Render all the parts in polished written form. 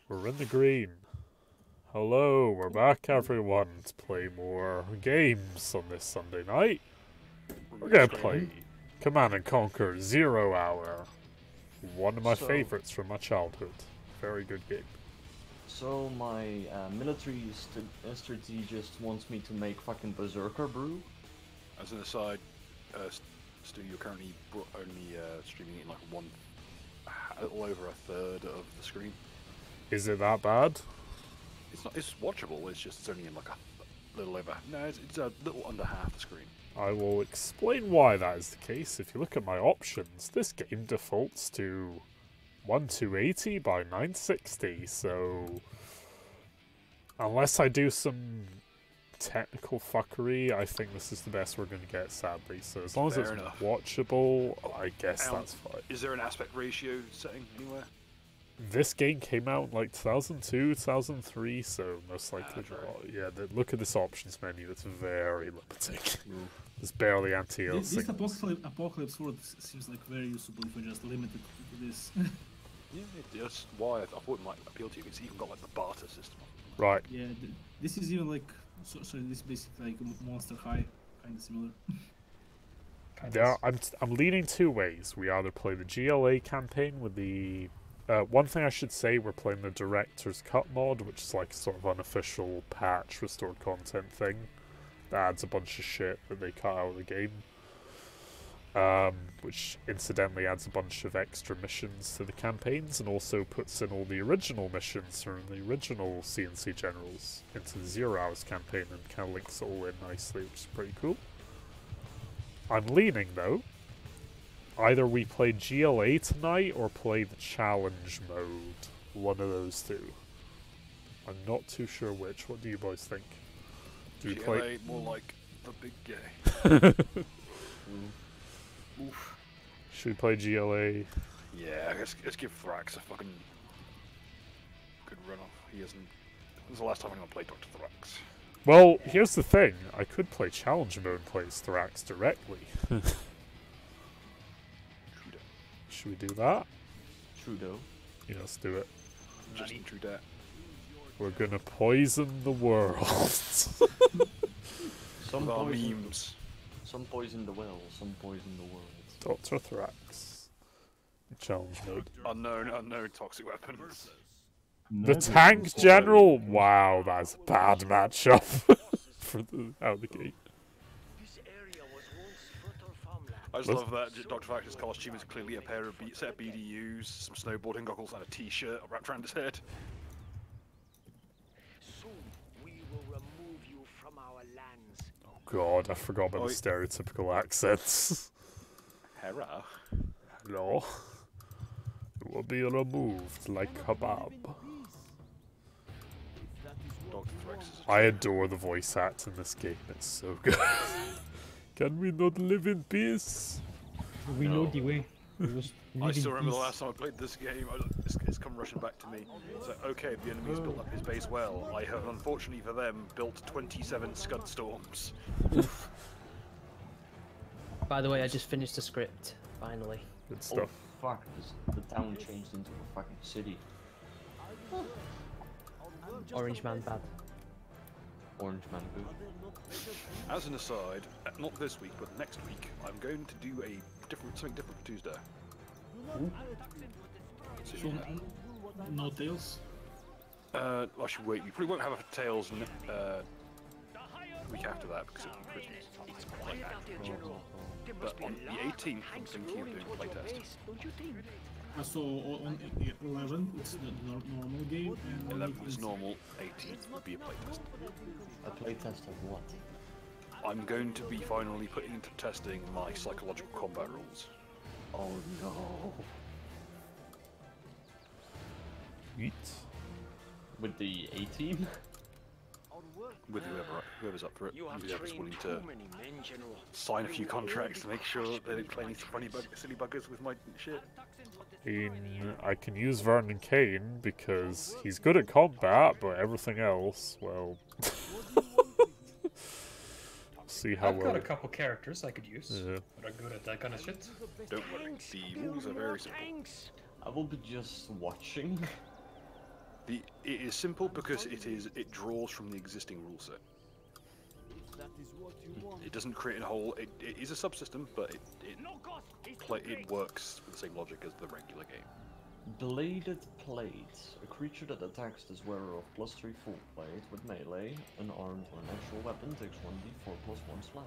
We're in the green. Hello, we're back everyone to play more games on this Sunday night. We're gonna play Command and Conquer 0 Hour. One of my favorites from my childhood. Very good game. So my military strategist wants me to make fucking Berserker brew. As an aside, Stu, you're currently only streaming it in like a little over a third of the screen. Is it that bad? It's not. It's watchable. It's only in like a little over. No, it's a little under half the screen. I will explain why that is the case. If you look at my options, this game defaults to 1280 by 960, so unless I do some technical fuckery, I think this is the best we're going to get, sadly. So as long as it's watchable, I guess that's fine. Is there an aspect ratio setting anywhere? This game came out in like 2002, 2003, so most likely yeah, look at this options menu, it's very limiting. There's barely anti-aliasing. This apocalypse world seems like very usable if we just limit it to this. Yeah, that's why I thought it might appeal to you. It's even got like the barter system. Right. Yeah, this is even like, so this is basically like Monster High, kind of similar. I'm leaning two ways. We either play the GLA campaign with the... one thing I should say, we're playing the Director's Cut mod, which is like sort of unofficial patch restored content thing. That adds a bunch of shit that they cut out of the game. Which incidentally adds a bunch of extra missions to the campaigns and also puts in all the original missions from the original CNC Generals into the 0 Hours campaign and kind of links it all in nicely, which is pretty cool. I'm leaning though. Either we play GLA tonight or play the challenge mode. One of those two. I'm not too sure which. What do you boys think? Do we play more like the big gay? Oof. Should we play GLA? Yeah, let's give Thrax a fucking good run off. He hasn't. When's the last time I'm gonna play Dr. Thrax? Well, here's the thing. I could play challenge mode and play as Thrax directly. Should we do that? Trudeau. Yeah, let's do it. Just Trudeau. We're gonna poison the world. Some memes. Some poison the well, some poison the world. Dr. Thrax. Challenge mode. Unknown toxic weapons. The Tank General! Wow, that's a bad matchup for out of the gate. I just love that Dr. Thrax's costume is clearly a pair of set of BDUs, some snowboarding goggles, and a t-shirt wrapped around his head. Soon we will remove you from our lands. Oh god, I forgot about the stereotypical accents. Hera. Hello. It will be removed like kebab. I adore the voice act in this game, it's so good. Can we not live in peace? We know the way. I still remember the last time I played this game. It's come rushing back to me. So, okay, the enemy's built up his base well. I have, unfortunately for them, built 27 Scud Storms. By the way, I just finished the script, finally. Good stuff. Oh fuck, the town changed into a fucking city. Orange Man bad. Orange Man good. As an aside, not this week, but next week, I'm going to do something different for Tuesday. So, no tails? Actually, wait, we probably won't have a Tails week after that because it'll be Christmas. But on the 18th, I'm thinking of doing a playtest. So on 11 it's the normal game, and 11th is normal, 18th would be a playtest. A playtest of what? I'm going to be finally putting into testing my psychological combat rules. Oh no. Eat. With the A-team? With whoever's up for it, whoever's willing to sign a few contracts to make sure that they don't play any funny silly buggers with my shit. I can use Vernon Kane because he's good at combat, but everything else, well... See how I've got a couple characters I could use that are good at that kind of shit. Don't worry, the rules are very simple. I will be just watching. It is simple because it draws from the existing rule set. It doesn't create a whole. It is a subsystem, but it works with the same logic as the regular game. Bladed Plates. A creature that attacks this wearer of +3 full plate with melee, unarmed or an actual weapon takes 1d4+1 slash.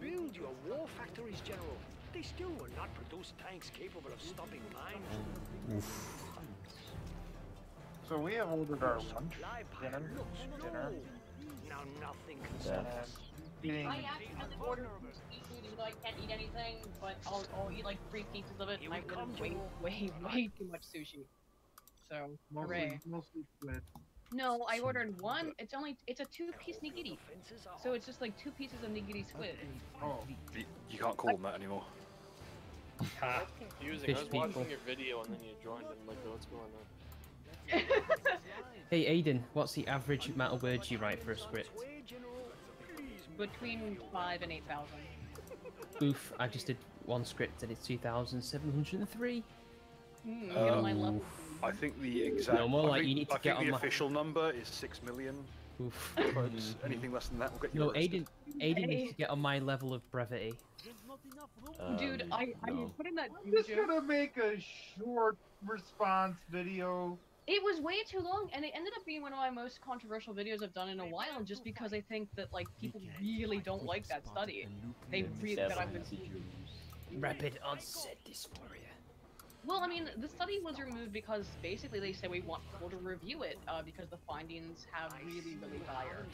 Build your war factories, General. They still will not produce tanks capable of stopping mines. So we have ordered our lunch, Supply pile dinner. Now nothing can stop us. I accidentally ordered seafood even though I can't eat anything, but I'll eat like 3 pieces of it and I ordered way too much sushi. So, hooray. Mostly split. No, I ordered one. It's a 2-piece nigiri. So it's just like 2 pieces of nigiri squid. Oh. You can't call them that anymore. Ha. That's confusing. Fish I was watching people. your video and then you joined and I'm like, what's going on? Hey Aiden, what's the average amount of words you write for a script? Between 5 and 8,000. Oof, I just did one script and it's 2,703. Get on my level. I think the exact. No, more like you need to I get think on the my- official number is 6 million. Oof. But anything less than that will get you No, arrested. Aiden needs to get on my level of brevity. Dude, I no. put in that I'm just joke. gonna make a short response video. It was way too long, and it ended up being one of my most controversial videos I've done in a while, just because I think that like people really don't like that study. They really that I've been. Rapid onset dysphoria. Well, I mean, the study was removed because basically they say we want people to review it because the findings have really dire.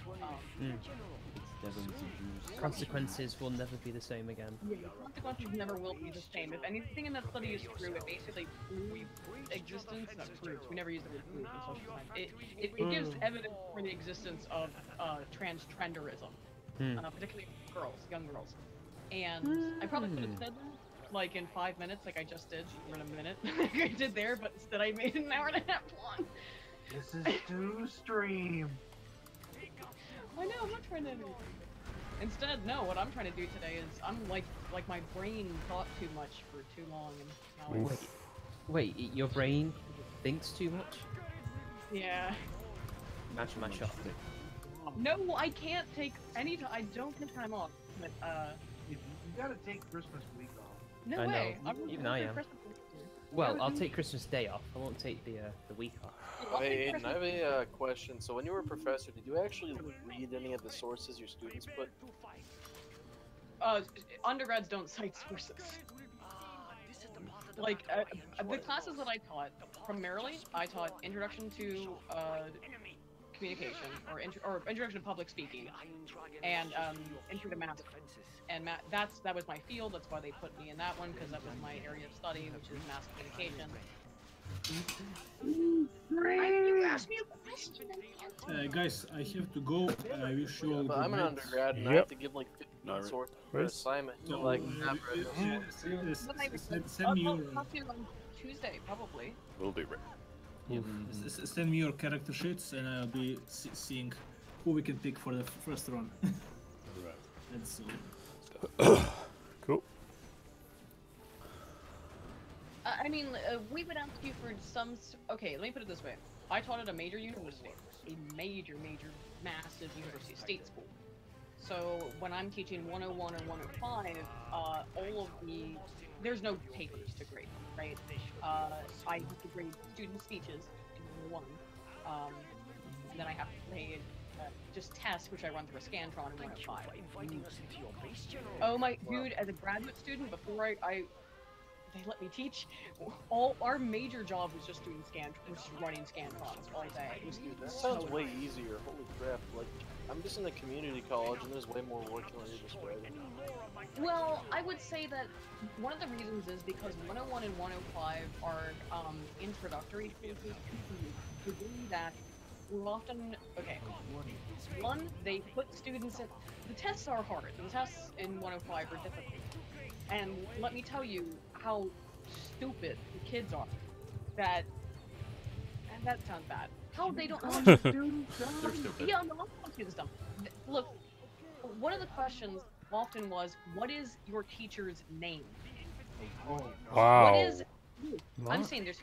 Consequences will never be the same again. Yeah, consequences never will be the same. If anything in that study is true, it basically proves existence. Not proves. We never use the word prove in social science. It gives evidence for the existence of transgenderism, particularly girls, young girls. And I probably could have said that like in 5 minutes, like I just did, or in a minute, like I did there, but instead I made it an hour and a half long. This is too stream. I know, I'm not trying to. Instead, no. What I'm trying to do today is I'm like my brain thought too much for too long, and now Wait, your brain thinks too much? yeah. Match my shot. No, I can't take any. I don't take time off. But You gotta take Christmas week off. no I know, way. even I am. Well, I'll take Christmas Day off. I won't take the week off. Hey Aiden, I have a question. So when you were a professor, did you actually read any of the sources your students put? Undergrads don't cite sources. Like the classes that I taught, primarily, I taught Introduction to Communication, or Introduction to Public Speaking, and Intro to Math. And that was my field. That's why they put me in that one, because that was my area of study, which is mass communication. You asked me a question and answered. Guys, I have to go. I wish you all But good I'm an night. undergrad and I have to give like 15 sources for an Right. assignment. So, Like, send me your I'll talk to you on Tuesday, probably. Will do, Rick. send me your character sheets, and I'll be seeing who we can pick for the first run. That's Cool. I mean, we would ask you for some. Okay, let me put it this way. I taught at a major university, a major, massive university, state school. So when I'm teaching 101 or 105, all of there's no papers to grade, right? I have to grade student speeches in 101, and then I have to grade just tests, which I run through a Scantron in 105. Oh my dude, as a graduate student, before they let me teach, all our major job was just doing just running Scantrons all day. It was that sounds way easier. Holy crap! Like, I'm just in a community college and there's way more work than you're describing. Well, I would say that one of the reasons is because 101 and 105 are introductory courses to do that. We're often one, they put students in. The tests are hard. The tests in 105 are difficult. And let me tell you how stupid the kids are. And that sounds bad. How they don't know. They're stupid. Yeah, no, I'm not saying this dumb. Look, one of the questions, often was, what is your teacher's name? Wow. What is... I'm saying there's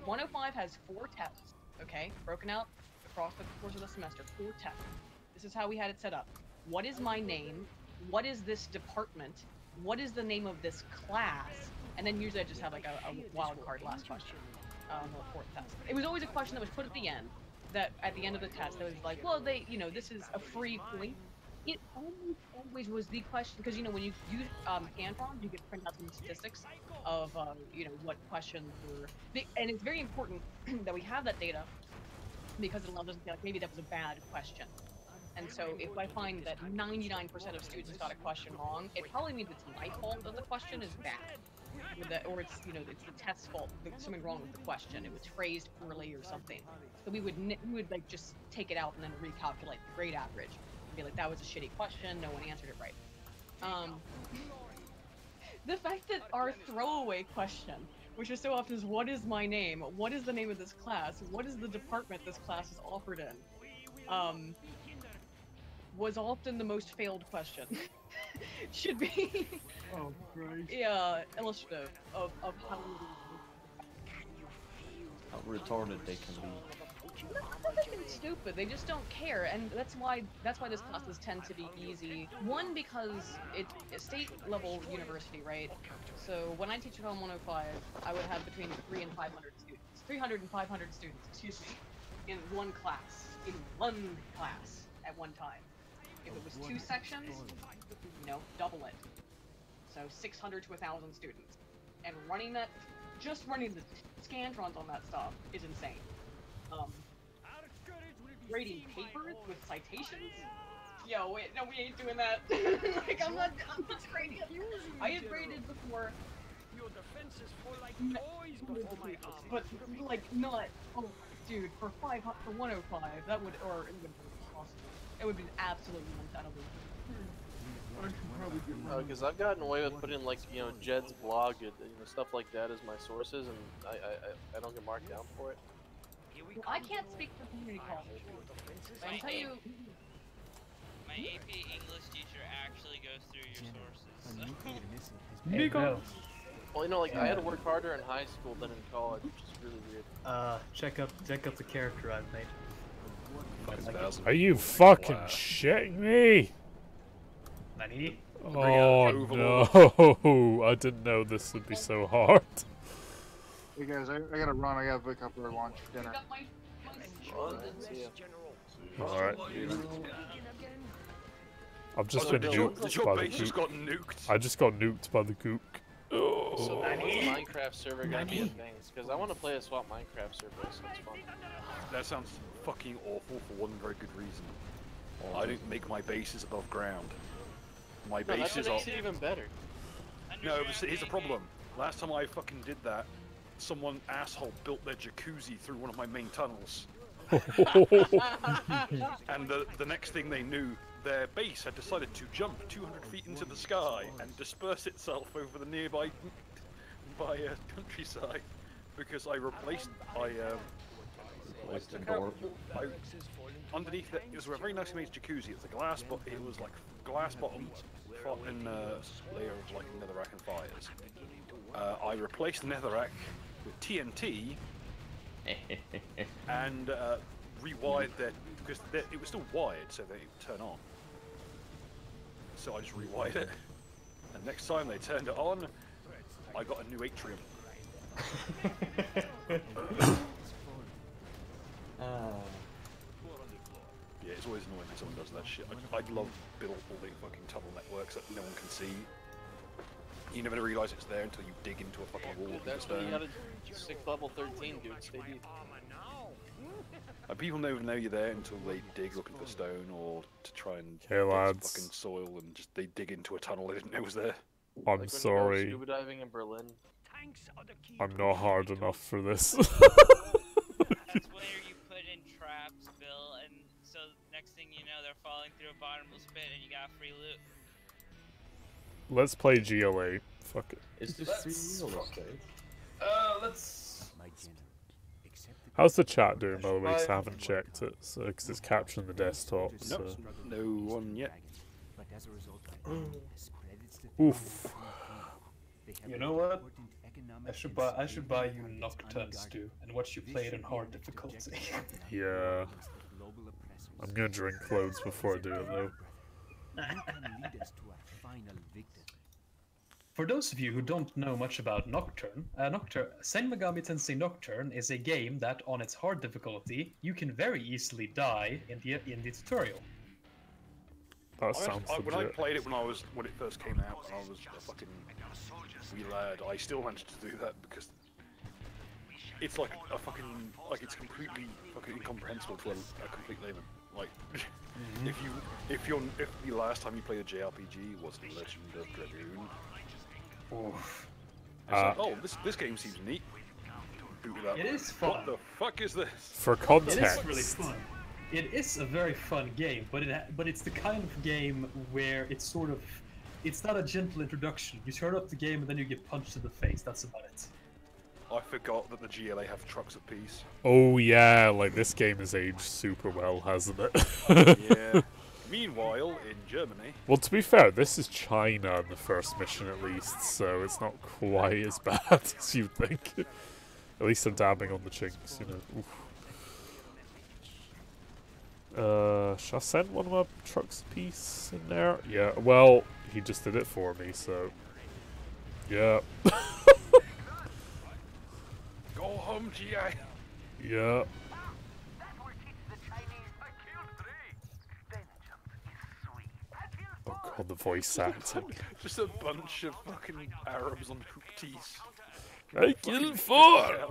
105 has 4 tests, okay? Broken out across the course of the semester, 4 tests. This is how we had it set up. What is my name? What is this department? What is the name of this class? And then usually I just have like a wild card last question. The 4th test. It was always a question that was put at the end, that at the end of the test, that was like, well, they, you know, this is a free point. It always was the question, because, you know, when you use hand-drawn, you get print out some statistics of, you know, what questions were, and it's very important that we have that data, because it allows us to be like, maybe that was a bad question. And so if I find that 99% of students got a question wrong, it probably means it's my fault that the question is bad. Or it's, you know, it's the test's fault, there's something wrong with the question. It was phrased poorly or something. So we would like just take it out and then recalculate the grade average. And be like, that was a shitty question, no one answered it right. The fact that our throwaway question, which is so often is, what is my name? What is the name of this class? What is the department this class is offered in? Was often the most failed question. Should be yeah, illustrative of how retarded they can be. Not that they're stupid, they just don't care, and that's why this classes tend to be easy. One, because it's a state level university, right? So when I teach at Home 105, I would have between 300 and 500 students. 300 and 500 students, excuse me, in one class at one time. If it was 2 sections, you know, double it. So 600 to 1,000 students. And running that, just running the scantrons on that stuff is insane. Grading papers with citations? Yo, wait, no, we ain't doing that. Like, I'm not grading. I have graded before. Your defense is full like toys before my eyes. But, like, not, oh, dude, for 105, that would, or it would be possible. It would be absolutely untenable. Because I've gotten away with putting, like, you know, Jed's blog, you know, stuff like that as my sources, and I don't get marked down for it. Well, I can't speak for community college. I can tell you. My AP English teacher actually goes through your sources. Nico. Well, you know, like, I had to work harder in high school than in college, which is really weird. Check up the character I've made. Are you fucking shitting me? Nani? Oh no! I didn't know this would be so hard. Hey guys, I gotta run. I gotta pick up our lunch for dinner. Alright. I've just been nuked by the gook. I just got nuked by the gook. So when's the Minecraft server gonna be a thing? Because I want to play a swap Minecraft server, so it's fun. That sounds fucking awful for one very good reason. I didn't make my bases above ground. My bases are... even better. No, here's the problem. Last time I fucking did that, someone asshole built their jacuzzi through one of my main tunnels. And the next thing they knew, their base had decided to jump 200 feet into the sky and disperse itself over the nearby countryside because I replaced the door. Underneath it was a very nicely made jacuzzi. It was a glass, but it was like glass bottom in a layer of like netherrack and fires. I replaced the netherrack with TNT and rewired that because it was still wired, so they would turn on. So I just rewired it, and next time they turned it on, I got a new atrium. Yeah, it's always annoying when someone does that shit. I'd love build all the fucking tunnel networks that no one can see. You never realise it's there until you dig into a fucking wall. That's why you gotta stick level 13, dude. Stay deep. People never know you're there until they dig looking for stone or to try and hey, lads. fucking soil and just they dig into a tunnel they didn't know was there. I'm sorry. Scuba diving in Berlin. I'm not hard enough for this. That's where you put in traps, Bill, and so next thing you know, they're falling through a bottomless pit and you got free loot. Let's play GLA. Fuck it. Is this free real estate? Let's... How's the chat doing, by the way? 'Cause I haven't checked it, so because it's capturing the desktop. So. Nope, no one yet. Oof. You know what? I should buy you Nocturne Stew and watch you play it in hard difficulty. Yeah. I'm gonna drink loads before I do it though. For those of you who don't know much about Nocturne, Sen Megami Tensei Nocturne is a game that, on its hard difficulty, you can very easily die in the tutorial. That sounds when I legit. played it when it first came out, when I was a fucking wee lad, I still managed to do that because it's like a fucking it's completely fucking incomprehensible to a complete layman. Like, if the last time you played a JRPG was Legend of Dragoon, oh, this game seems neat. Boot it up. It is fun. What the fuck is this? For context, it is really fun. It is a very fun game, but it's the kind of game where it's not a gentle introduction. You turn up the game and then you get punched in the face. That's about it. I forgot that the GLA have trucks of peace. Oh yeah, like this game has aged super well, hasn't it? Yeah. Meanwhile, in Germany... Well, to be fair, this is China in the first mission at least, so it's not quite as bad as you'd think. At least they're dabbing on the chinks, you know. Oof. Should I send one of my trucks a piece in there? Yeah, well, he just did it for me, so... Yeah. Go home, GI! Yeah. Oh god, the voice acting. Just a bunch of fucking Arabs on hoopties. I killed 4!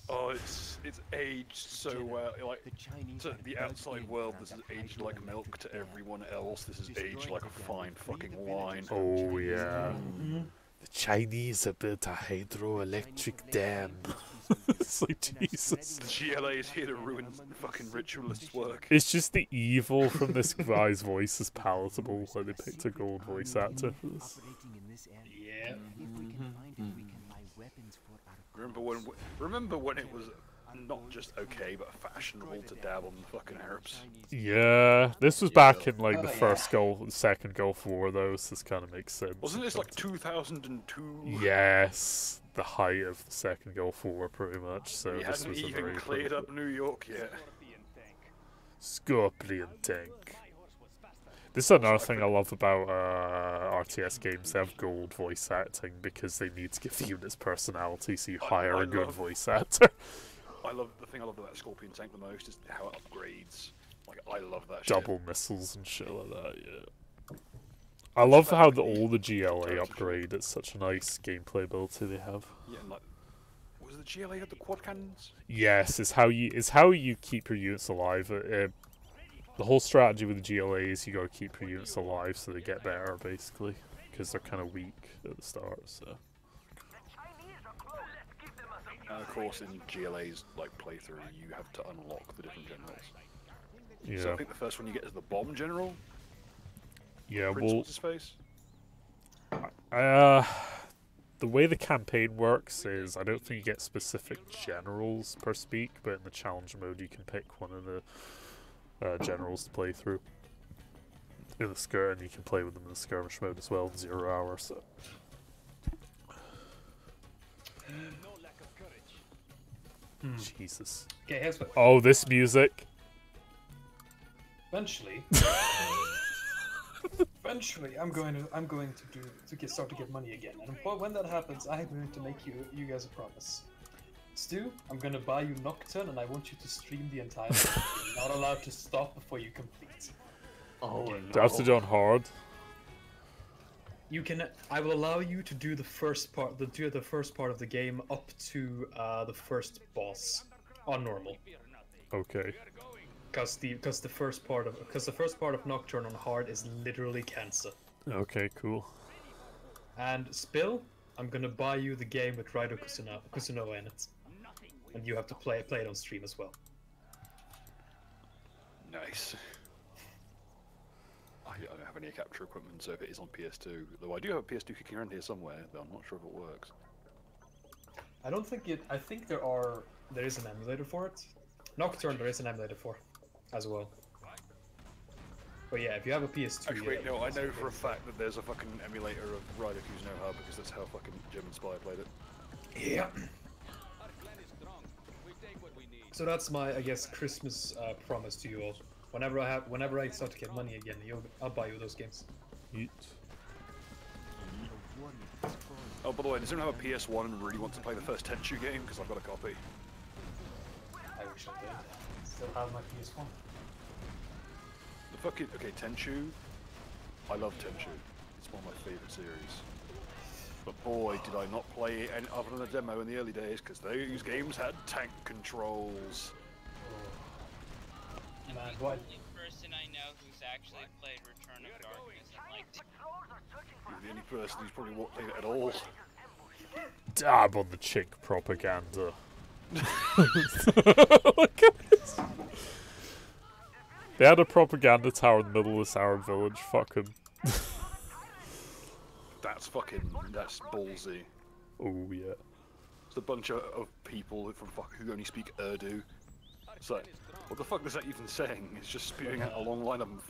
Oh, it's aged so well. Like, to the outside world, this is aged like milk. To everyone else, this is aged like a fine fucking wine. Oh yeah. The Chinese are built a hydroelectric dam. It's like, Jesus. The GLA is here to ruin fucking ritualists' work. It's just the evil from this guy's voice is palatable, like they picked a gold voice actor for this. Yeah. Remember when it was not just okay, but fashionable to dab on the fucking Arabs? Yeah, this was back in like the second Gulf War though, so this kind of makes sense. Wasn't this like 2002? Yes, the height of the second Gulf War pretty much, so He this hadn't was a even very cleared up New York yet. Scorpion tank. This is another thing I love about RTS games. They have gold voice acting because they need to give the units personality, so you hire a good voice actor. The thing I love about Scorpion Tank the most is how it upgrades. Like, I love that Double missiles and shit like that, yeah. I love how all the GLA upgrade. It's such a nice gameplay ability they have. Yeah, and like, was the GLA had the quad cannons? Yes, it's how you keep your units alive. The whole strategy with the GLA is you gotta keep your units alive so they get better, basically, because they're kind of weak at the start. So. And of course, in GLA's like playthrough, you have to unlock the different generals. Yeah. So I think the first one you get is the bomb general. Yeah, Prince, what's his face? The way the campaign works is I don't think you get specific generals per speak, but in the challenge mode you can pick one of the generals to play through in the skirt, and you can play with them in the skirmish mode as well in 0 hour. So. Jesus. Okay, here's what. Oh, this music. Eventually, I'm going to start to get money again. And when that happens, I'm going to make you guys a promise. Stu, I'm going to buy you Nocturne, and I want you to stream the entire thing. You're not allowed to stop before you complete. Oh, Do I have to do on hard? You can. I will allow you to do the first part. The first part of the game up to the first boss on normal. Okay. Because the first part of Nocturne on hard is literally cancer. Okay, cool. And Spill, I'm gonna buy you the game with Raido Kusunoa in it, and you have to play it on stream as well. Nice. I don't have any capture equipment, so if it is on PS2, though I do have a PS2 kicking around here somewhere, but I'm not sure if it works. I don't think it. I think there is an emulator for it. Nocturne, there is an emulator for, as well. But yeah, if you have a PS2, Actually, yeah, wait, no, you I can know also for a play fact that there's a fucking emulator of Ryderku's No Hub because that's how fucking German Spy played it. Yeah. So that's my, I guess, Christmas promise to you all. Whenever I start to get money again, I'll buy you those games. Yeet. Oh, by the way, does anyone have a PS1 and really want to play the first Tenchu game? Because I've got a copy. I wish I did. Still have my PS1. The fucking okay, Tenchu. I love Tenchu. It's one of my favorite series. But boy, did I not play any other than a demo in the early days because those games had tank controls. I'm Man, the what? only person I know who's actually played Return of Darkness and liked it. You're the only person who's probably not played it at all. Dab on the chick propaganda. Look at this. They had a propaganda tower in the middle of this Arab village. Fuck 'em. That's ballsy. Oh yeah. It's a bunch of people who only speak Urdu. It's like, what the fuck is that even saying? It's just spewing out a long line of them.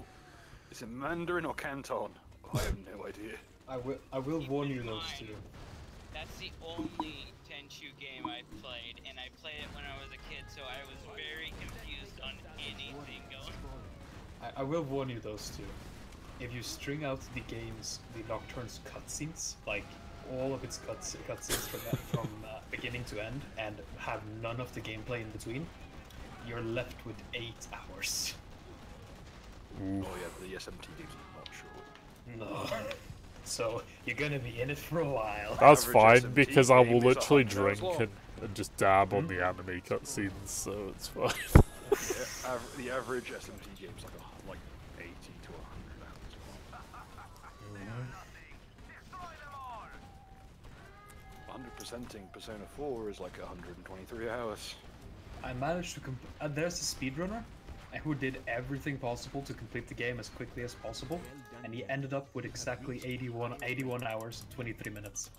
Is it Mandarin or Canton? I have no idea. I will warn you those two. That's the only Tenchu game I played, and I played it when I was a kid, so I was very confused on anything going. I will warn you those two. If you string out the game's, the Nocturne's cutscenes, like all of its cutscenes from beginning to end, and have none of the gameplay in between, you're left with 8 hours. Ooh. Oh yeah, the SMT games are not short. No. So you're gonna be in it for a while. That's Average fine SMT because I will game is literally 100 hours drink long. and just dab on the anime cutscenes, so it's fine. Yeah, the average SMT game is like 80 to 100 hours. 100%ing Persona 4 is like 123 hours. I managed to there's a speedrunner who did everything possible to complete the game as quickly as possible, and he ended up with exactly 81 hours, 23 minutes.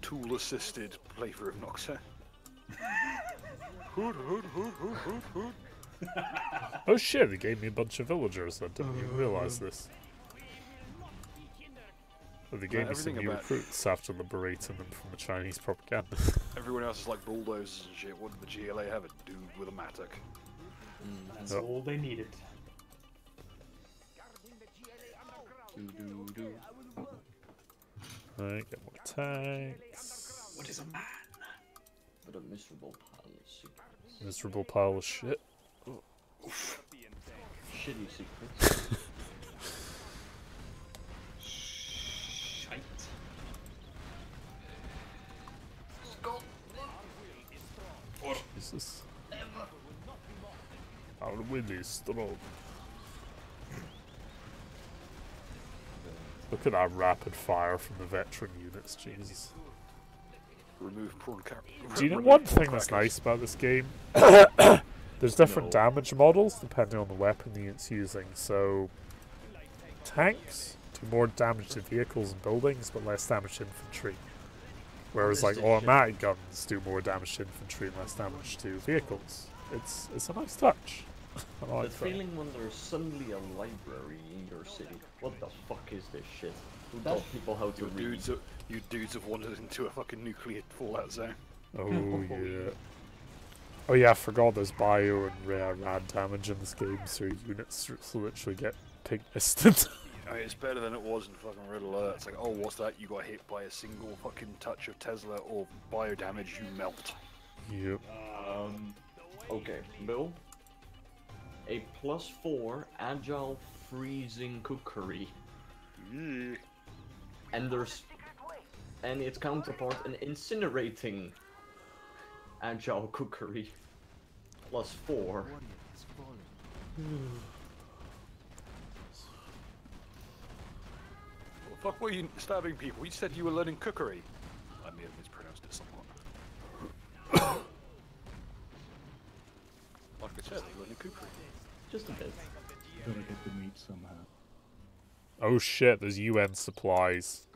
Tool-assisted playthrough of Noxa. Hoot, hoot, hoot, hoot, hoot, hoot. Oh shit, they gave me a bunch of villagers. I didn't even realise this. But they gave me some new recruits after liberating them from the Chinese propaganda. Everyone else is like bulldozers and shit. What did the GLA have? A dude with a mattock. That's all they needed. Alright, get more tanks. What is a man? But a miserable pile of secrets. Miserable pile of shit. Shitty secrets. Shite. Jesus. Our wind is strong. Look at that rapid fire from the veteran units, Jesus. Remove prawn Do you know one thing that's nice about this game? There's different damage models depending on the weapon the unit's using. So, tanks do more damage to vehicles and buildings, but less damage to infantry. Whereas, like, automatic guns do more damage to infantry and less damage to vehicles. It's a nice touch. I like The that. feeling when there's suddenly a library in your city. What the fuck is this shit? Who taught people how to read? You dudes have wandered into a fucking nuclear fallout zone. Oh yeah. Oh yeah, I forgot there's bio and rare rad damage in this game, so your units just literally get pig misted. I mean, it's better than it was in fucking Red Alert. It's like, oh, what's that? You got hit by a single fucking touch of Tesla or bio damage, you melt. Yep. Okay, Bill. A +4 agile freezing cookery. Yeah. And its counterpart, an incinerating agile cookery. +4. What the fuck were you stabbing people? You said you were learning cookery. I may have mispronounced it somewhat. Like I said, you're learning cookery. Just a bit. Gotta get the meat somehow. Oh shit, there's UN supplies.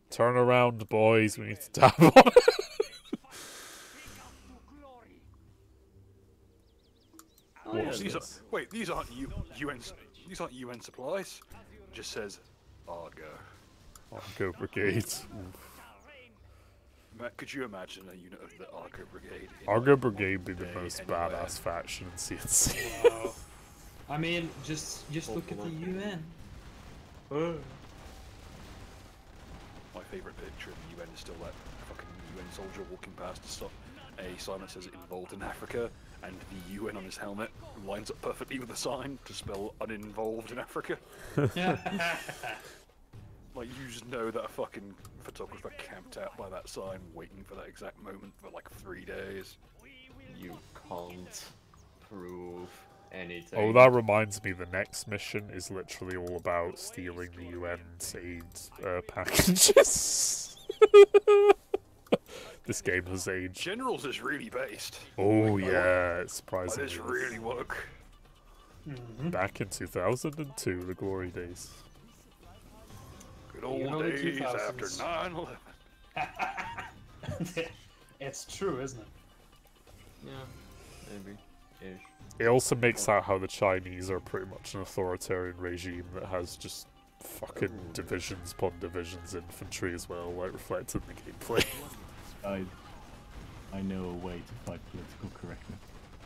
Turn around, boys, we need to tap on it. Oh yeah, Wait, these aren't UN. These aren't UN supplies. It just says Argo. Argo Brigade. Could you imagine a unit of the Argo Brigade? Argo Brigade would be the most badass faction in CNC. Wow. I mean, just look at the UN. My favourite picture of the UN is still that fucking UN soldier walking past a sign that says "Involved in Africa," and the UN on his helmet lines up perfectly with the sign to spell "uninvolved in Africa." Like, you just know that a fucking photographer camped out by that sign, waiting for that exact moment for like 3 days. You can't prove anything. Oh, that reminds me, the next mission is literally all about stealing the UN's aid packages. This game has aged. Generals is really based. Oh yeah, it's surprising. That is really woke. Back in 2002, the glory days. Good old days after 9/11. It's true, isn't it? Yeah, maybe. Ish. It also makes out how the Chinese are pretty much an authoritarian regime that has just fucking divisions upon divisions infantry as well, like reflected in the gameplay. I know a way to fight political correctness.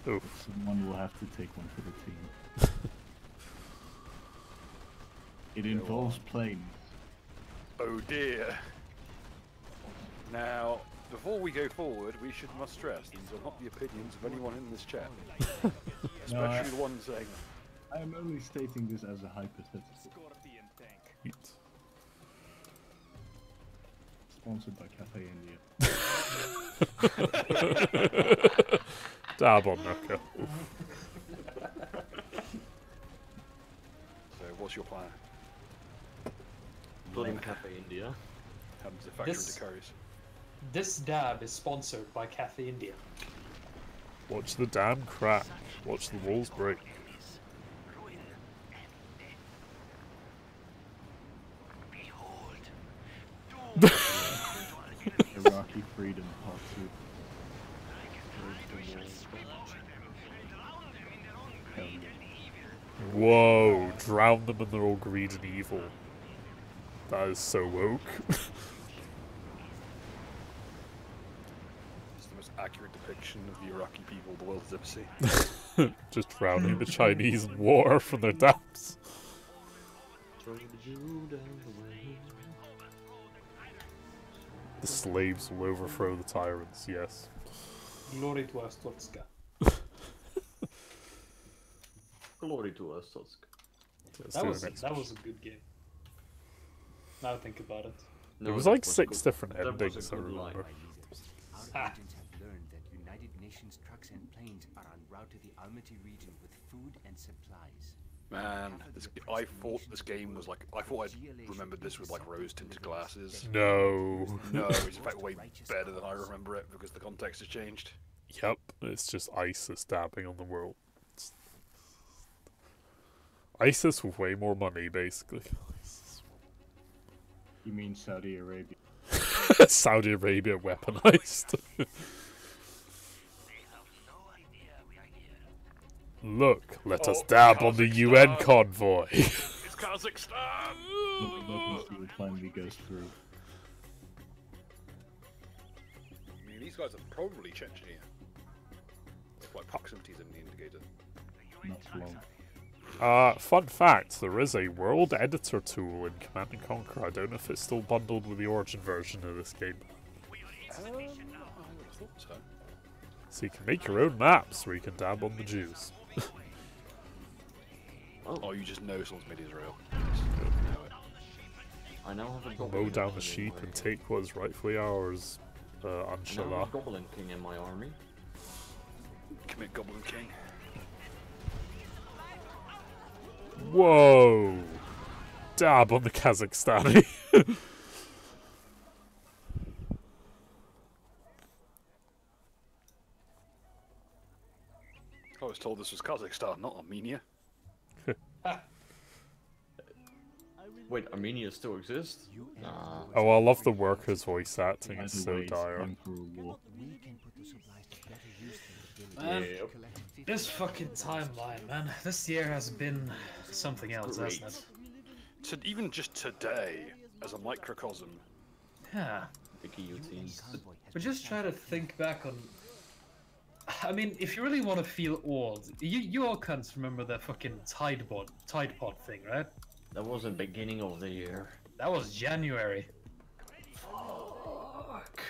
Oh. Someone will have to take one for the team. It involves planes. Oh dear. Now, before we go forward, must stress these are not the opinions of anyone in this chat. Especially the one saying. I am only stating this as a hypothetical. Sponsored by Cafe India. Dab on Nuka. So, what's your plan? Building Cafe India. Happens to factory to curries. This dab is sponsored by Cafe India. Watch the dam crack. Watch the walls break. Iraqi freedom part 2. Whoa, drown them and they're all greed and evil. That is so woke. It's the most accurate depiction of the Iraqi people the world has ever seen. Just drowning the Chinese in water from their dams. The slaves will overthrow the tyrants, yes. Glory to Astotska. Glory to Astotska. That was a good game. Now think about it. There was like 6 different endings, I remember. Our agents have learned that United Nations trucks and planes are en route to the Almaty region with food and supplies. Man, I thought this game was like, I thought I remembered this with like rose-tinted glasses. No. No, it's in fact way better than I remember it because the context has changed. Yep, it's just ISIS dabbing on the world. It's ISIS with way more money, basically. You mean Saudi Arabia? Saudi Arabia weaponized. Look, let us dab on the UN convoy. It's Kazakhstan! Will finally goes through. I mean, these guys are probably Chechnya. If like proximity's in the indicator. Not long. Fun fact, there is a world editor tool in Command & Conquer. I don't know if it's still bundled with the Origin version of this game. I would have thought so. So you can make your own maps where you can dab on the Jews. Oh, you just know someone's made Israel. I now have a goblin. Mow down the sheep and take what is rightfully ours. I now have Inshallah. a Goblin King in my army. Commit Goblin King. Whoa! Dab on the Kazakhstani. I was told this was Kazakhstan, not Armenia. Wait, Armenia still exists? Nah. Oh, I love the workers' voice acting. It's so Either way, dire. time for a war. Man, this fucking timeline, man. This year has been something else, hasn't it? Even just today, as a microcosm. Yeah. The guillotine. But just try to think back on. I mean, if you really want to feel old, you all cunts remember that fucking Tide Pod thing, right? That was the beginning of the year. That was January. Fuck.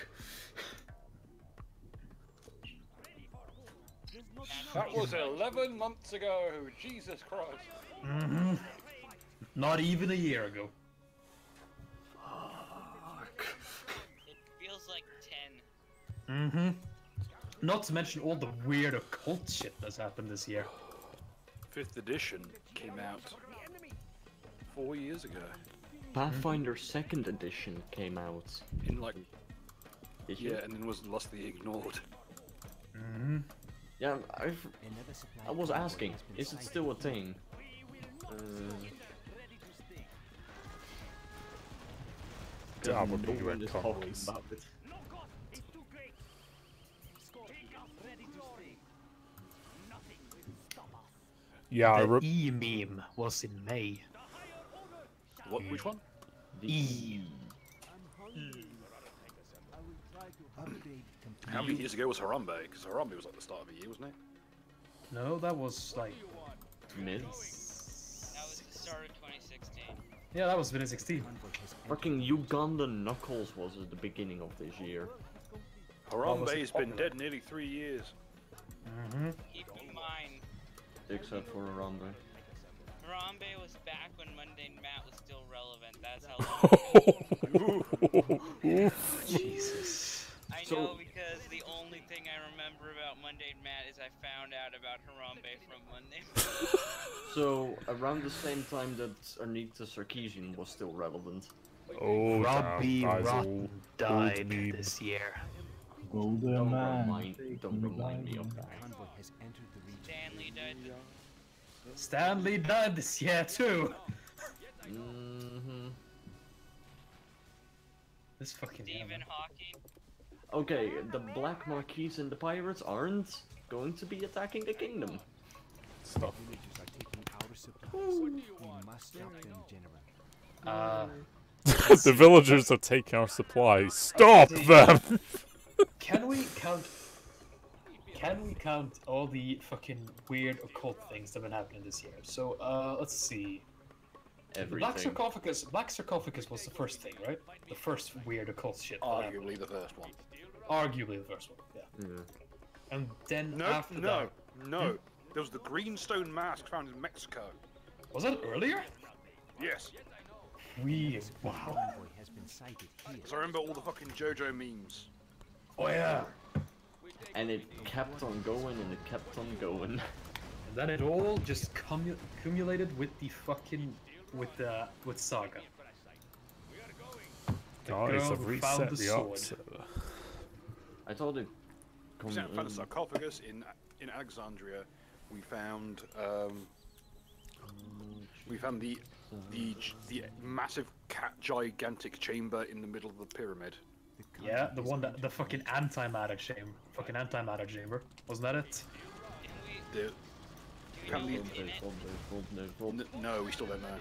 That was 11 months ago. Jesus Christ. Mm-hmm. Not even a year ago. Fuck. It feels like 10. Mm-hmm. Not to mention all the weird occult shit that's happened this year. 5th edition came out 4 years ago. Pathfinder 2nd edition came out. In like... Did yeah, you? and then was lustily ignored. Mm-hmm. Yeah, I was asking, is it still a thing? That would be no one is talking talking about it. Yeah, the E-meme was in May. What? Which one? E. How many years ago was Harambe? Because Harambe was like the start of the year, wasn't it? No, that was like mid. That was the start of 2016. Yeah, that was 2016. Fucking Ugandan Knuckles was at the beginning of this year. Harambe's been dead nearly 3 years. Mm-hmm. Keep in mind, Except for Harambe. Harambe was back when Mundane Matt was still relevant. That's how long ago. Jesus. I know because the only thing I remember about Mundane Matt is I found out about Harambe from Mundane Matt. So, around the same time that Anita Sarkeesian was still relevant. Oh, Robbie damn, Rotten died this year. Golden Don't man. remind me of that. Stanley died. Stanley died this year too. Mm-hmm. This fucking Stephen Hawking. Okay, the Black Marquis and the pirates aren't going to be attacking the kingdom. Stop. The villagers are taking our supplies. Stop them! Can we count all the fucking weird occult things that have been happening this year? So, let's see. Everything. Black sarcophagus was the first thing, right? The first weird occult shit. Arguably the first one. Arguably the first one, yeah. And then after that... No. There was the greenstone mask found in Mexico. Was that earlier? Yes. Weird. Wow. Because I remember all the fucking JoJo memes. Oh yeah. And it kept on going and it kept on going. And then it all just accumulated with the fucking... with Saga. Guys, I've reset the op server. I told it. We found a sarcophagus in Alexandria. We found the massive gigantic chamber in the middle of the pyramid. Yeah, the one that the fucking antimatter chamber, wasn't that it? No, we still don't know.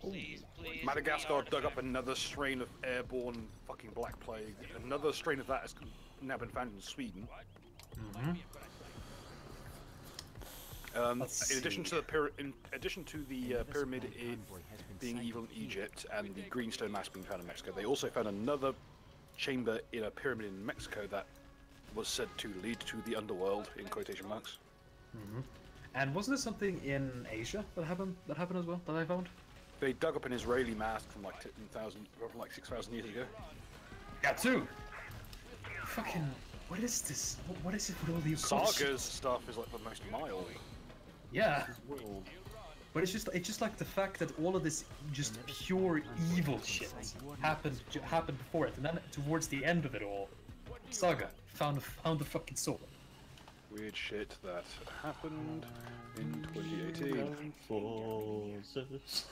Please, Madagascar dug up another strain of airborne fucking black plague. Another strain of that has now been found in Sweden. In addition to the pyramid being evil in Egypt and the greenstone mask being found in Mexico, they also found another chamber in a pyramid in Mexico that was said to lead to the underworld, in quotation marks. And wasn't there something in Asia that happened as well that I found? They dug up an Israeli mask from like 6,000 years ago. Yeah, too. Fucking, what is this? What is it with all these Saga's stuff is like the most mild. Yeah. But it's just like the fact that all of this just pure evil shit happened before it, and then towards the end of it all, Saga found the fucking sword. Weird shit that happened in 2018. Forces.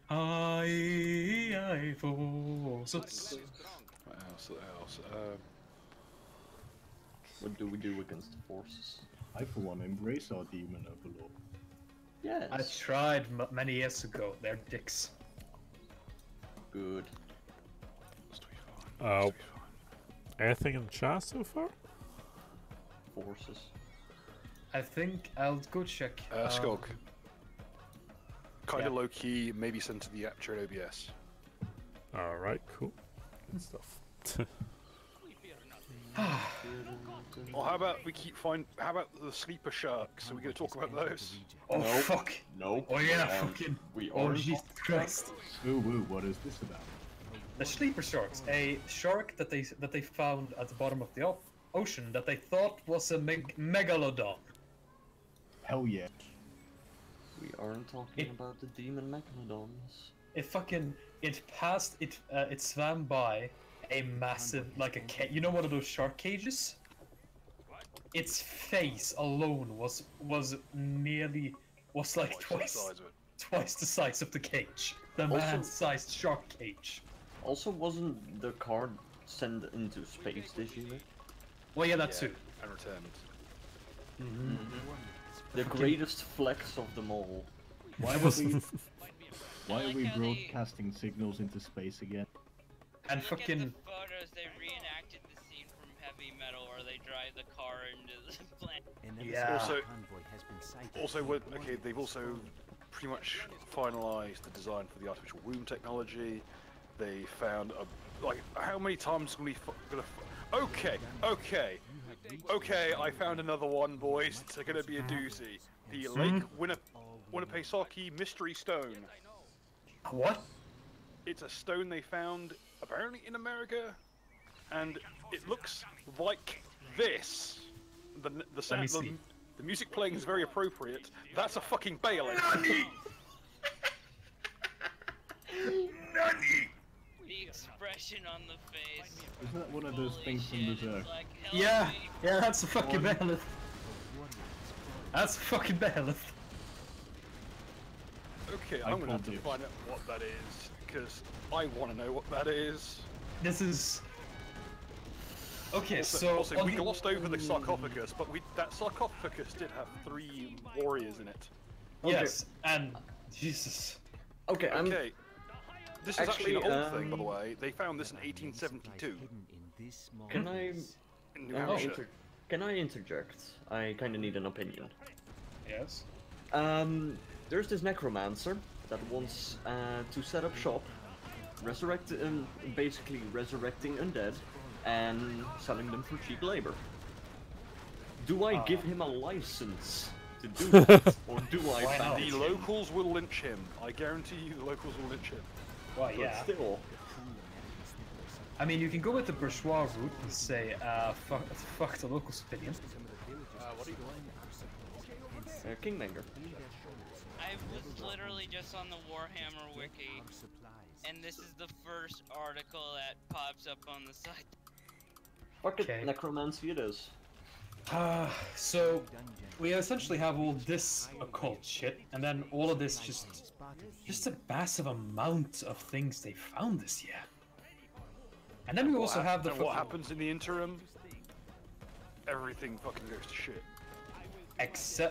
I forces. What else? What do we do against the forces? I, for one, embrace our demon overlord. Yes. I tried many years ago. They're dicks. Good. Anything in chat so far? Forces. I think I'll go check. Skog. Kind of yeah. low key, maybe sent to the Aperture and OBS. Alright, cool. Good stuff. Or how about we keep how about the sleeper sharks? Are we going to talk about those? Oh Nope. fuck! Nope. Oh yeah, fucking! We Oh are. Jesus Christ! Ooh, woo, what is this about? The sleeper sharks, a shark that they found at the bottom of the ocean that they thought was a megalodon. Hell yeah. We aren't talking about the demon megalodons. It swam by a massive, like a you know, one of those shark cages. Its face alone was like twice the size of the cage. The Also- man-sized shark cage. Also, wasn't the card sent into space this year? Well, yeah, that too. And returned. Mm-hmm. The greatest flex of them all. Why are we broadcasting signals into space again? And Look at fucking. the photos, they reenacted the scene from Heavy Metal where they drive the car into the planet. Yeah. Okay, they've also pretty much finalized the design for the artificial womb technology. They found how many times are we gonna? Okay, I found another one, boys. It's gonna be a doozy. The Lake Winnipesaukee Mystery Stone. What? It's a stone they found apparently in America, and it looks like this. The music playing is very appropriate. That's a fucking bailiff. The expression on the face. Isn't that one of those things from Berserk? Like, Yeah, that's a fucking bailiff. That's a fucking bailiff. Okay, I'm gonna have to find out what that is, because I want to know what that is. This is. Okay, Also, we glossed over the sarcophagus, but that sarcophagus did have 3 warriors in it. Yes, and Jesus. Okay, This is actually an old thing, by the way. They found this in 1872. Can I? In New Hampshire. Can I interject? I kind of need an opinion. Yes. There's this necromancer that wants to set up shop, basically resurrecting undead, and selling them for cheap labor. Do I give him a license to do that, or do I ban The him? locals will lynch him. I guarantee you, the locals will lynch him. Well, But yeah. still. I mean, you can go with the bourgeois route and say, fuck the locals' opinion. What are you doing? Kingmaker. I was literally just on the Warhammer wiki, and this is the first article that pops up on the site. Fuck it, necromancy it is. So we essentially have all this occult shit, and then all of this just a massive amount of things they found this year. And then we also have the. What happens in the interim? Everything fucking goes to shit.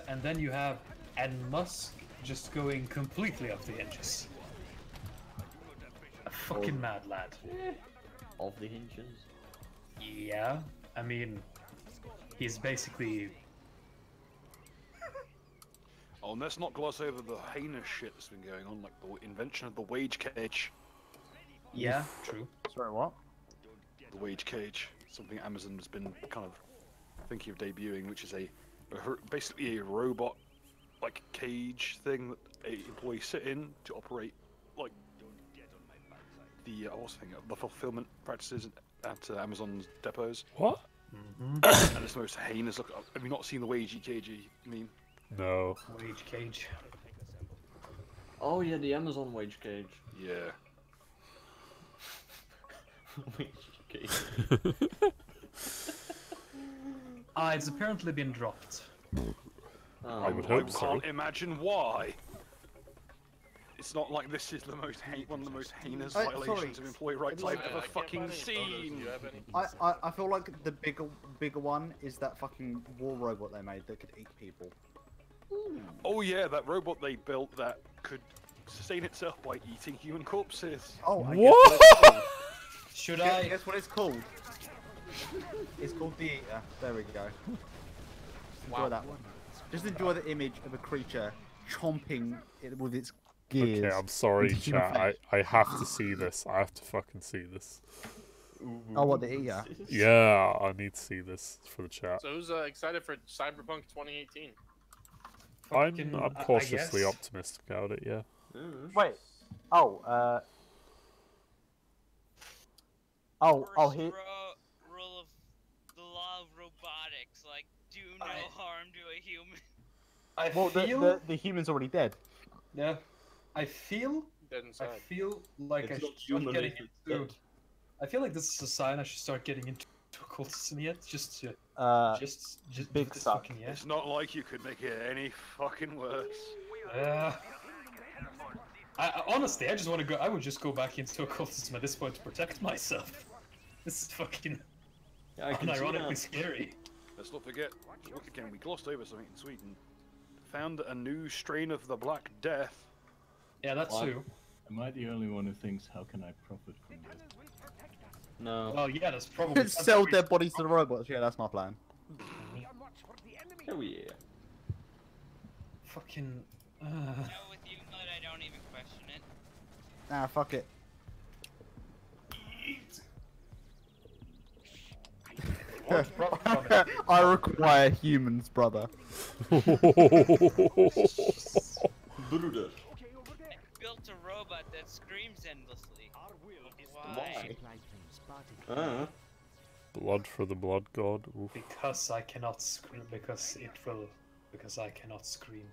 And then you have Musk just going completely off the hinges. A fucking mad lad. Off the hinges. Yeah, I mean, he's basically. Oh, and let's not gloss over the heinous shit that's been going on, like the invention of the wage cage. Yeah, true. Sorry, what? The wage cage, something Amazon has been kind of thinking of debuting, which is basically a robot like cage thing that employees sit in to operate like the fulfillment practices at Amazon's depots. What? And it's the most heinous. Look, have you not seen the wagey cagey? I mean, no. Wage cage. Oh yeah, the Amazon wage cage. Yeah. Wage cage. It's apparently been dropped. I can't imagine why. It's not like this is the most one of the most heinous sorry. violations of employee rights I've ever fucking seen. I feel like the bigger one is that fucking war robot they made that could eat people. Oh yeah, that robot they built that could sustain itself by eating human corpses. Oh, what? Should I? Guess what it's called? It's called the Eater. There we go. Enjoy that one. Just enjoy the image of a creature chomping it with its gears. Okay, I'm sorry, into human chat. face. I have to see this. I have to fucking see this. Oh, what, the Eater? Yeah, I need to see this for the chat. So who's excited for Cyberpunk 2018? I'm cautiously optimistic about it, yeah. Wait. Oh, he. Rule of the law of robotics, like do no harm to a human. The human's already dead. Yeah. I feel like I should start getting into. I feel like this is a sign I should start getting into occultism yet, just big suck. fucking It's not like you could make it any fucking worse. Honestly, I just want to go. I would just go back into occultism at this point to protect myself. This is fucking unironically scary. Let's not forget, again, we glossed over something in Sweden. Found a new strain of the Black Death. Yeah, that's true. Am I the only one who thinks, how can I profit from this? No. Oh yeah, that's probably. Sell dead bodies to the robots. Yeah, that's my plan. Oh yeah. Fucking. No, with you, but I don't even question it. Nah, fuck it. I require humans, brother. Bruder. I built a robot that screams endlessly. Why? Blood for the blood god. Oof. Because I cannot scream. Because I cannot scream.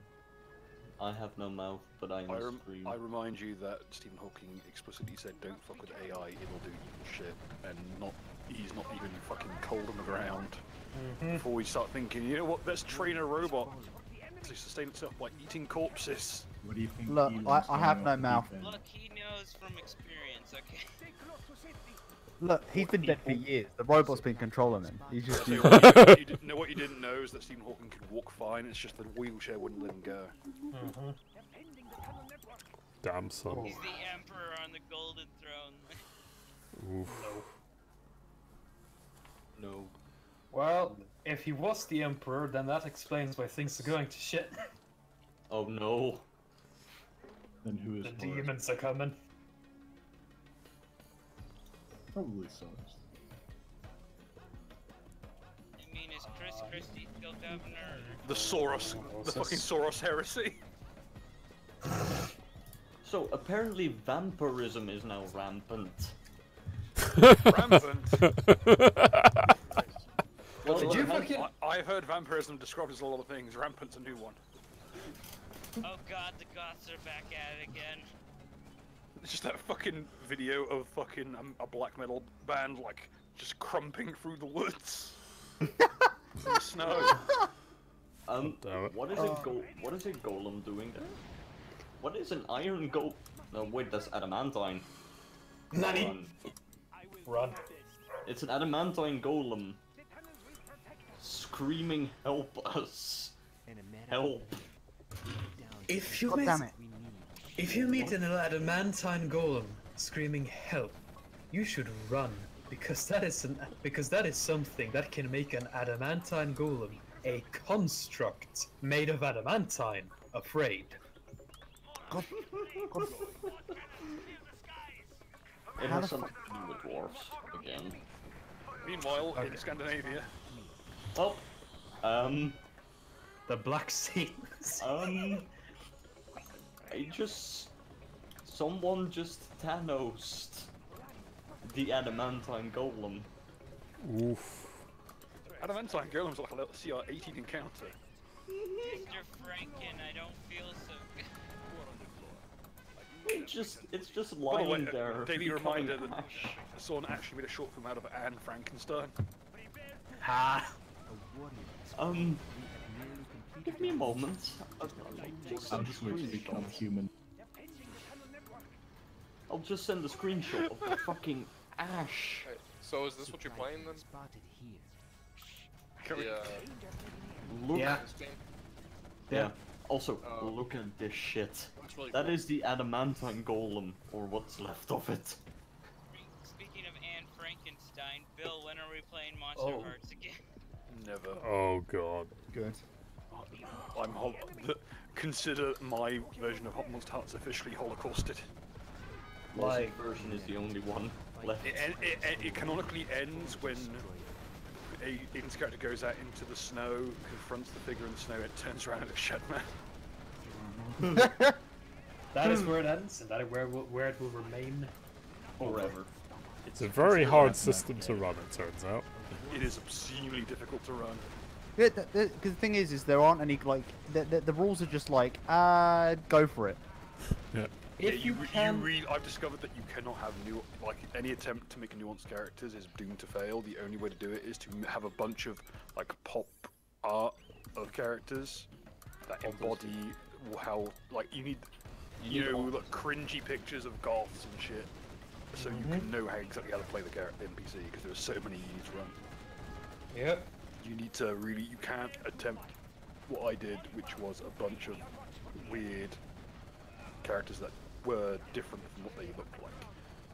I have no mouth, but I can scream. I remind you that Stephen Hawking explicitly said, "Don't fuck with AI; it'll do evil shit," and he's not even fucking cold on the ground. Before we start thinking, you know what? Let's train a robot to sustain itself by eating corpses. What do you think? Look, I have no mouth. Look, he knows from experience, okay? Look, he's been dead for years. The robot's been controlling him. He's just. What you didn't know is that Stephen Hawking could walk fine. It's just the wheelchair wouldn't let him go. Damn son. He's the emperor on the golden throne. Oof. No. Well, if he was the emperor, then that explains why things are going to shit. Oh no. Then who is The Horus? demons are coming. Probably Soros. I mean, is Chris Christie still governor? The Soros, the fucking Soros heresy. So apparently vampirism is now rampant. Rampant. Well, Did you fucking? I've heard vampirism described as a lot of things. Rampant's a new one. Oh god, the goths are back at it again. It's just that fucking video of fucking a black metal band like just crumping through the woods in the snow. What is what is a golem doing there? What is an iron golem? No, wait, that's adamantine. Nani? Run. It's an adamantine golem. Screaming, help us. Help. If you God damn it. If you meet an adamantine golem screaming help, you should run because that is something that can make an adamantine golem, a construct made of adamantine, afraid. God. It has something to do with dwarfs again. Meanwhile, in Scandinavia. Oh, the Black Saints. Someone just Thanos'd the adamantine golem. Oof. Adamantine golem's like a little CR-18 encounter. Mr. Franken, I don't feel so good. It's just By the way, lying there. daily becoming reminder that ash. someone actually made a short film out of Anne Frankenstein. Ha! Give me a moment. I'm just waiting to become human. I'll just send a screenshot of the fucking ash. Hey, so is this what you're playing then? Look. Yeah. Yeah. Also, look at this shit. Really That cool. is the adamantine golem, or what's left of it. Speaking of Anne Frankenstein, Bill, when are we playing Monster Oh. Hearts again? Never. Oh god. Good. Consider my version of Monster Hearts officially holocausted. My version is the only one left. It canonically ends when Aiden's character goes out into the snow, confronts the figure in the snow, and turns around and shut man. That is where it ends, and that is where it will remain forever. It's a very hard system to run, it turns out. It is obscenely difficult to run. Yeah, because the thing is there aren't any like the rules are just like go for it. Yeah. If you can, I've discovered that you cannot have any attempt to make nuanced characters is doomed to fail. The only way to do it is to have a bunch of like pop art of characters that embody how like you need like cringy pictures of goths and shit, so you can know exactly how to play the NPC because there are so many you need to run. Yep. You need to you can't attempt what I did, which was a bunch of weird characters that were different from what they looked like.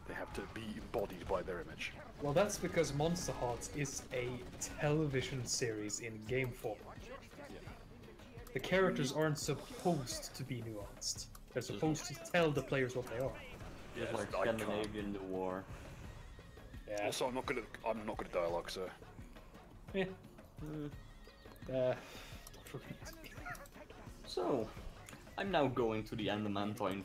They have to be embodied by their image. well, that's because Monster Hearts is a television series in game form. The characters aren't supposed to be nuanced. They're supposed to tell the players what they are. Yeah, Just like Scandinavian noir. Yeah. Also, I'm not good at dialogue, so. Yeah. So, I'm now going to the adamantine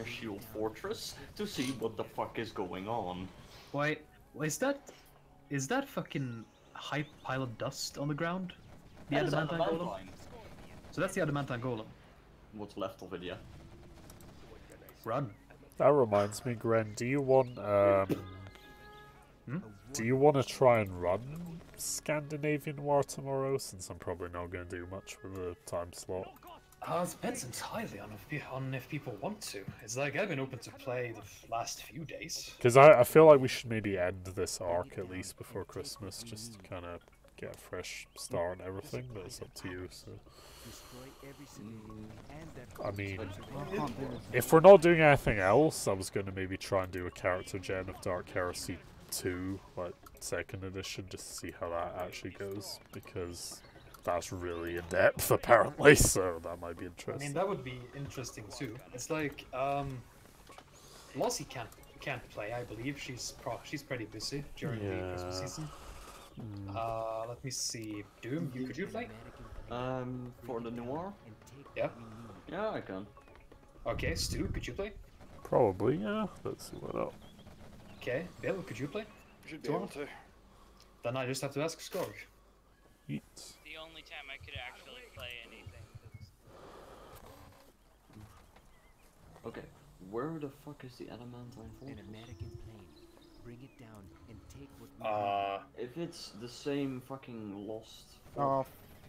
shield fortress to see what the fuck is going on. Wait, is that fucking high pile of dust on the ground? The That is adamantine golem? adamantine. So that's the adamantine golem. What's left of it, yeah. Run. That reminds me, Gren, do you want do you want to try and run Scandinavian War tomorrow, since I'm probably not going to do much with the time slot? It depends entirely on if people want to. It's like I've been open to play the last few days. Because I feel like we should maybe end this arc at least before Christmas, just to kind of get a fresh start and everything, but it's up to you, so... I mean, if we're not doing anything else, I was going to maybe try and do a character gen of Dark Heresy 2, like 2nd edition, just to see how that actually goes, because that's really in-depth apparently, so that might be I interesting. mean, that would be interesting too. It's like, Lossie can't play, I believe. She's pretty busy during the Christmas season. Let me see. Doom, could you play? For the noir? Yeah. Yeah, I can. Okay, Stu, could you play? Probably, yeah. Let's see what else. Okay, Bill, could you play? Should be able to. Then I just have to ask Skog. The only time I could actually play anything. Okay, where the fuck is the adamantine fortress? An American plane. Bring it down and take what if it's the same fucking lost Oh,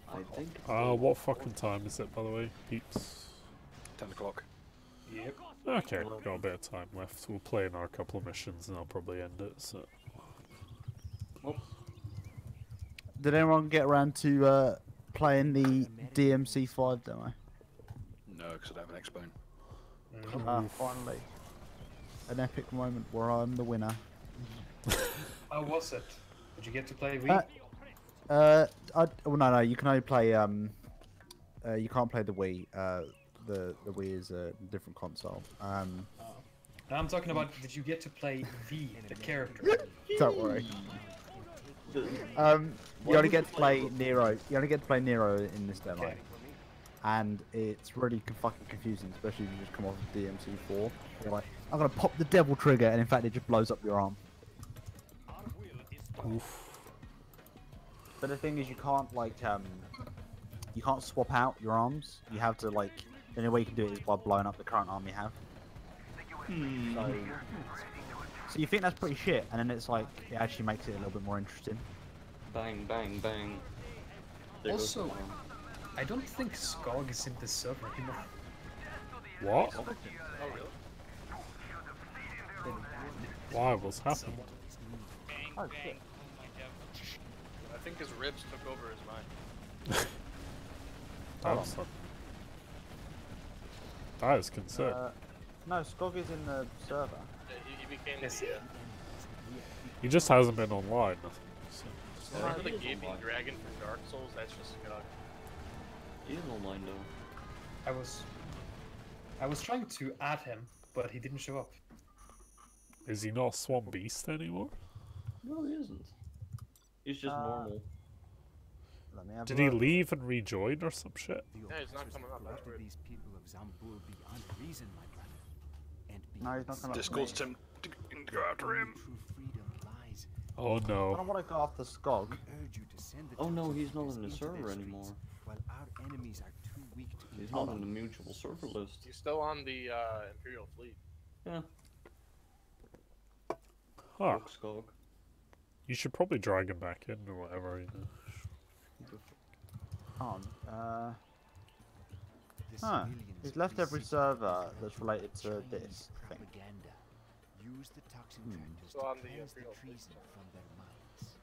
I think it's what fucking time is it, by the way, peeps? 10 o'clock. Yep. Okay, got a bit of time left. We'll play in our couple of missions and I'll probably end it, so... Did anyone get around to playing the DMC5 demo? No, because I don't have an X-Bone. Finally. An epic moment where I'm the winner. How was it? Did you get to play Wii? Well, no, you can only play, you can't play the Wii. The Wii is a different console. No, I'm talking about, did you get to play V, the character? Don't worry. You only get to play Nero. You only get to play Nero in this demo, and it's really fucking confusing, especially if you just come off of DMC4. You're like, I'm gonna pop the devil trigger, and in fact, it just blows up your arm. Oof. But the thing is, you can't like, you can't swap out your arms. You have to like, the only way you can do it is by blowing up the current arm you have. So you think that's pretty shit, and then it's like, it actually makes it a little bit more interesting. Bang, bang, bang. There Also, goes the arm. I don't think Skog is in this server anymore. What? Oh, really? Why? What's happened? Bang, Oh, bang. shit. Oh my devil. I think his ribs took over his mind. That's that is concern. No, Skog is in the server. Yeah, he became Yes. the. He just hasn't been online. Remember the gaping dragon from Dark Souls? That's just Skog. He is online though. I was trying to add him, but he didn't show up. Is he not Swamp Beast anymore? No, he isn't. He's just normal. Let me have Did a he look. leave and rejoin or some shit? Yeah, he's not coming up. That's weird. These people of Zambul beyond reason, my brother. And No, he's not coming up. Discord's tempting to go after him. true freedom lies. Oh I no. don't want to go after Skog. We urge you to send the Oh no, Toxic he's not Drifters in the into server their anymore. streets, while our enemies are too weak to He's counter not on the them. mutual server list. He's still on the Imperial fleet. Yeah. Huh. Skog. You should probably drag him back in or whatever. You know. Oh, The huh. civilians He's left every receive server that's related to Chinese this thing. propaganda. Use the toxic Hmm. tractors So to on the cleanse the Imperial fleet. treason from their minds.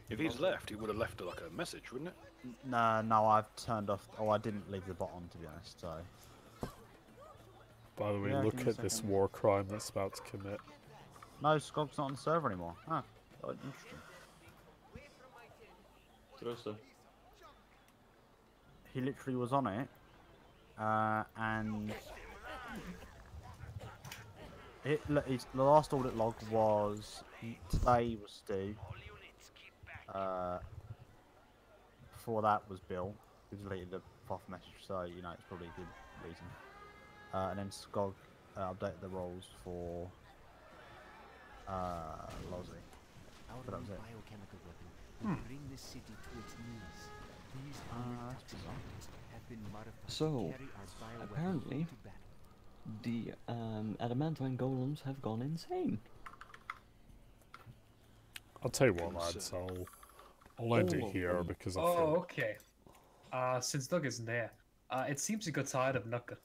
If he's left, he would have left like a message, wouldn't it? No, I've turned off. Oh, I didn't leave the bot on, to be honest. So By the way, Yeah, look give me a at this second. war crime that's about to commit. no, Skog's not on the server anymore. Huh? Oh, interesting. Trust He literally was on it, and the last audit log was today was Stu. Before that was Bill, who deleted the off message, so you know it's probably a good reason. And then Skog updated the roles for Lozzie. Our But that was new it. biochemical weapon will bring the city to its knees. These that's toxic bizarre. tractors have been modified So, to carry our bioweapon apparently, into battle. the adamantine golems have gone insane. I'll tell you what, lads. I'll end it All of here them. because I Oh, feel okay. Since Doug isn't there, it seems he got tired of Nuka.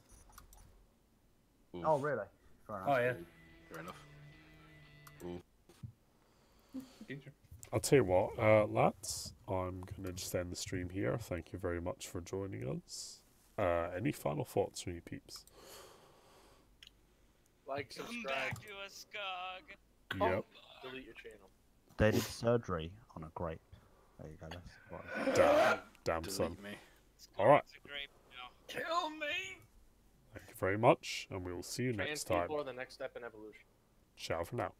Oh, really? Fair enough. Oh yeah. Fair enough. I'll tell you what, lads. I'm gonna just end the stream here. Thank you very much for joining us. Any final thoughts from you peeps? Like, Come subscribe, back to us, Skog. Yep. delete your channel. They did surgery on a grape. There you go. That's Damn Delete son. me. All right. It's a grape now. Kill me! Thank you very much, and we will see you Trans next time. people are the next step in evolution. Ciao for now.